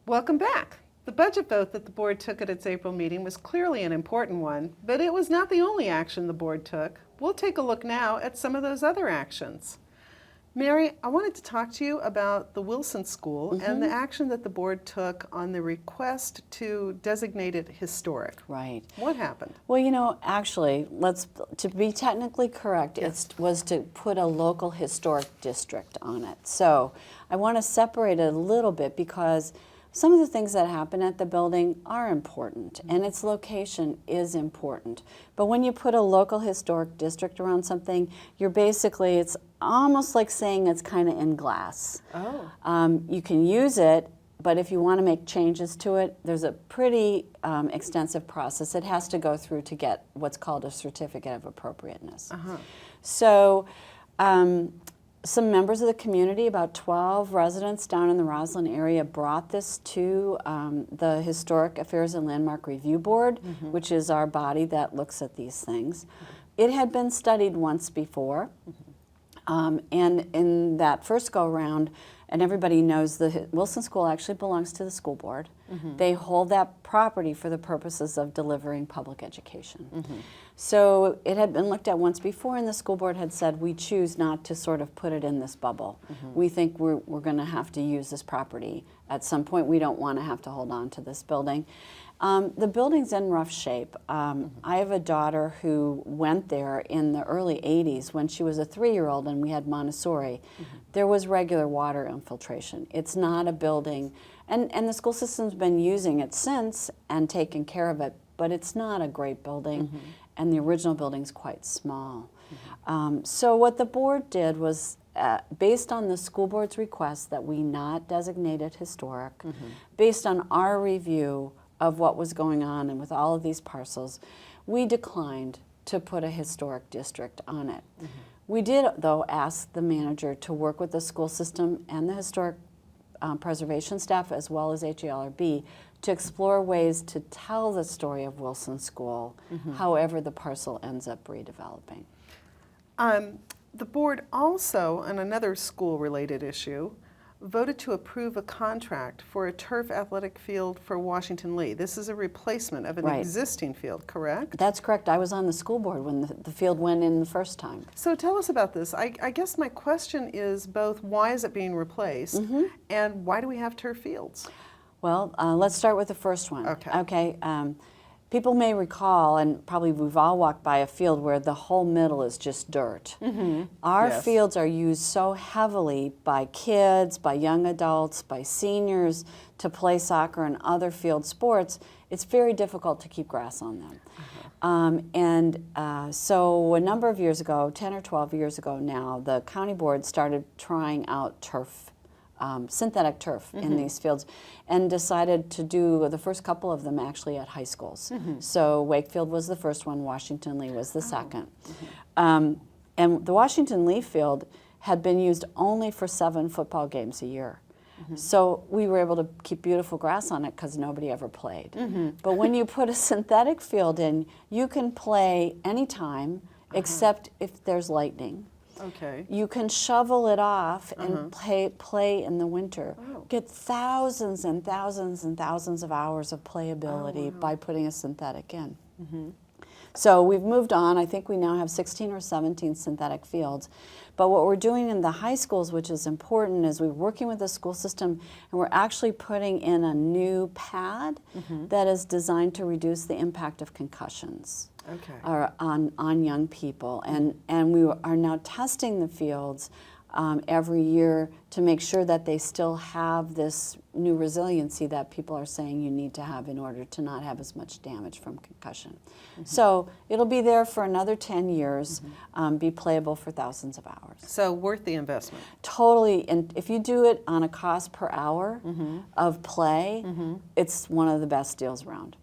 Welcome back. The budget vote that the board took at its April meeting was clearly an important one, but it was not the only action the board took. We'll take a look now at some of those other actions. Mary, I wanted to talk to you about the Wilson School and the action that the board took on the request to designate it historic. Right. What happened? Well, actually, to be technically correct, it was to put a local historic district on it. So I want to separate it a little bit because some of the things that happen at the building are important, and its location is important. But when you put a local historic district around something, it's almost like saying it's kind of in glass. Oh. You can use it, but if you want to make changes to it, there's a pretty extensive process it has to go through to get what's called a certificate of appropriateness. So some members of the community, about 12 residents down in the Roslyn area, brought this to the Historic Affairs and Landmark Review Board, which is our body that looks at these things. It had been studied once before, and in that first go-round, and everybody knows the Wilson School actually belongs to the school board. They hold that property for the purposes of delivering public education. So it had been looked at once before, and the school board had said, we choose not to sort of put it in this bubble. We think we're going to have to use this property at some point. We don't want to have to hold on to this building. The building's in rough shape. I have a daughter who went there in the early 80s when she was a 3-year-old and we had Montessori. There was regular water infiltration. It's not a building, and the school system's been using it since and taken care of it, but it's not a great building, and the original building's quite small. So what the board did was, based on the school board's request that we not designate it historic, based on our review of what was going on and with all of these parcels, we declined to put a historic district on it. We did, though, ask the manager to work with the school system and the historic preservation staff, as well as HALRB, to explore ways to tell the story of Wilson School, however the parcel ends up redeveloping. The board also, on another school-related issue, voted to approve a contract for a turf athletic field for Washington Lee. This is a replacement of an existing field, correct? That's correct. I was on the school board when the field went in the first time. So tell us about this. I guess my question is both why is it being replaced and why do we have turf fields? Well, let's start with the first one. Okay. People may recall, and probably we've all walked by a field where the whole middle is just dirt. Our fields are used so heavily by kids, by young adults, by seniors to play soccer and other field sports, it's very difficult to keep grass on them. So a number of years ago, 10 or 12 years ago now, the county board started trying out turf, synthetic turf in these fields, and decided to do the first couple of them actually at high schools. So Wakefield was the first one, Washington Lee was the second. And the Washington Lee field had been used only for 7 football games a year. So we were able to keep beautiful grass on it because nobody ever played. But when you put a synthetic field in, you can play anytime except if there's lightning. Okay. You can shovel it off and play in the winter. Get thousands and thousands and thousands of hours of playability by putting a synthetic in. So we've moved on. I think we now have 16 or 17 synthetic fields. But what we're doing in the high schools, which is important, is we're working with the school system and we're actually putting in a new pad that is designed to reduce the impact of concussions. On young people, and we are now testing the fields every year to make sure that they still have this new resiliency that people are saying you need to have in order to not have as much damage from concussion. So it'll be there for another 10 years, be playable for thousands of hours. So worth the investment. Totally, and if you do it on a cost per hour of play, it's one of the best deals around.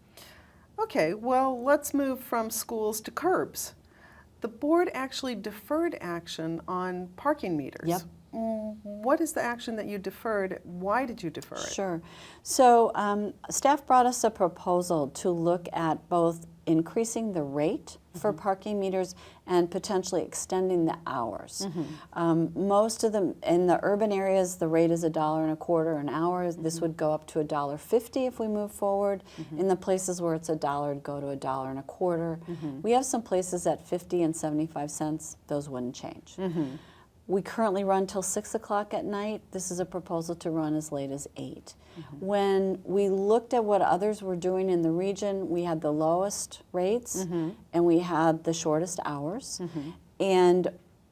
Okay, well, let's move from schools to curbs. The board actually deferred action on parking meters. What is the action that you deferred? Why did you defer it? Sure. So staff brought us a proposal to look at both increasing the rate for parking meters and potentially extending the hours. Most of them, in the urban areas, the rate is $1.25 an hour. This would go up to $1.50 if we move forward. In the places where it's $1, it'd go to $1.25. We have some places at 50 and 75 cents. Those wouldn't change. We currently run till 6 o'clock at night. This is a proposal to run as late as 8. When we looked at what others were doing in the region, we had the lowest rates and we had the shortest hours. And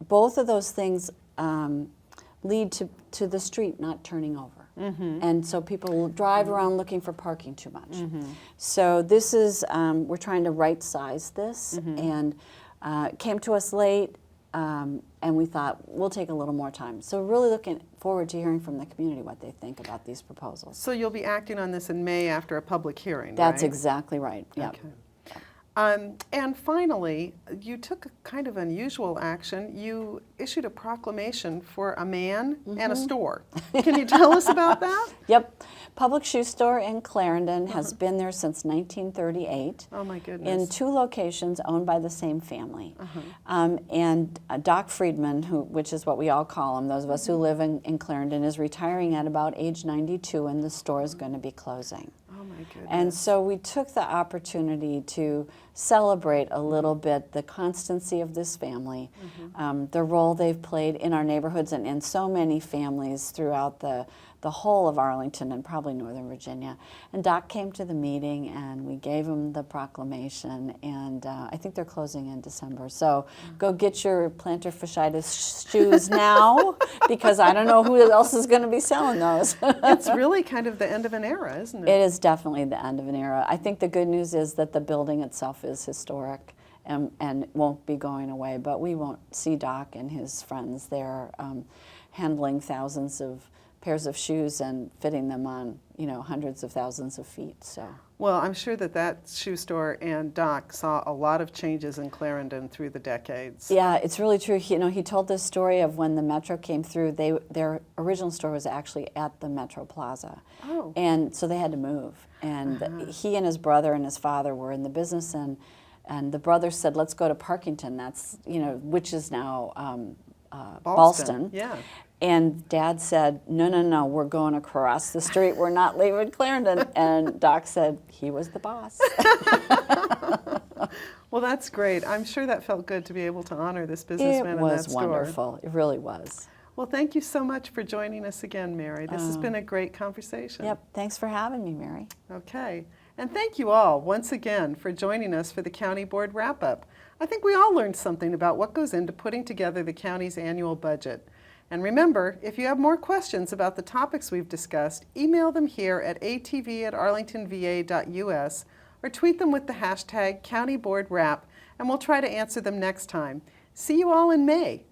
both of those things lead to the street not turning over. And so people will drive around looking for parking too much. So this is, we're trying to right size this, and it came to us late. And we thought, we'll take a little more time. So really looking forward to hearing from the community what they think about these proposals. So you'll be acting on this in May after a public hearing, That's right? exactly right, yeah. Okay. And finally, you took a kind of unusual action. You issued a proclamation for a man and a store. Can you tell us about that? Yep. Public Shoe Store in Clarendon has been there since 1938. Oh my goodness. In 2 locations owned by the same family. And Doc Friedman, which is what we all call him, those of us who live in Clarendon, is retiring at about age 92, and the store is going to be closing. Oh my goodness. And so we took the opportunity to celebrate a little bit the constancy of this family, the role they've played in our neighborhoods and in so many families throughout the whole of Arlington and probably Northern Virginia. And Doc came to the meeting and we gave him the proclamation, and I think they're closing in December. So go get your plantar fasciitis shoes now, because I don't know who else is going to be selling those. It's really kind of the end of an era, isn't it? It is definitely the end of an era. I think the good news is that the building itself is historic and won't be going away, but we won't see Doc and his friends there handling thousands of pairs of shoes and fitting them on, hundreds of thousands of feet. So. Well, I'm sure that shoe store and Doc saw a lot of changes in Clarendon through the decades. Yeah, it's really true. He told this story of when the Metro came through. Their original store was actually at the Metro Plaza. Oh. And so they had to move. And he and his brother and his father were in the business, and the brother said, let's go to Parkington, that's, which is now Ballston. Yeah. And Dad said, no, we're going across the street. We're not leaving Clarendon. And Doc said he was the boss. Well, that's great. I'm sure that felt good to be able to honor this businessman in that store. It was wonderful. It really was. Well, thank you so much for joining us again, Mary. This has been a great conversation. Yep. Thanks for having me, Mary. Okay. And thank you all once again for joining us for the County Board Wrap-Up. I think we all learned something about what goes into putting together the county's annual budget. And remember, if you have more questions about the topics we've discussed, email them here at atv@arlingtonva.us or tweet them with the hashtag CountyBoardWrap, and we'll try to answer them next time. See you all in May.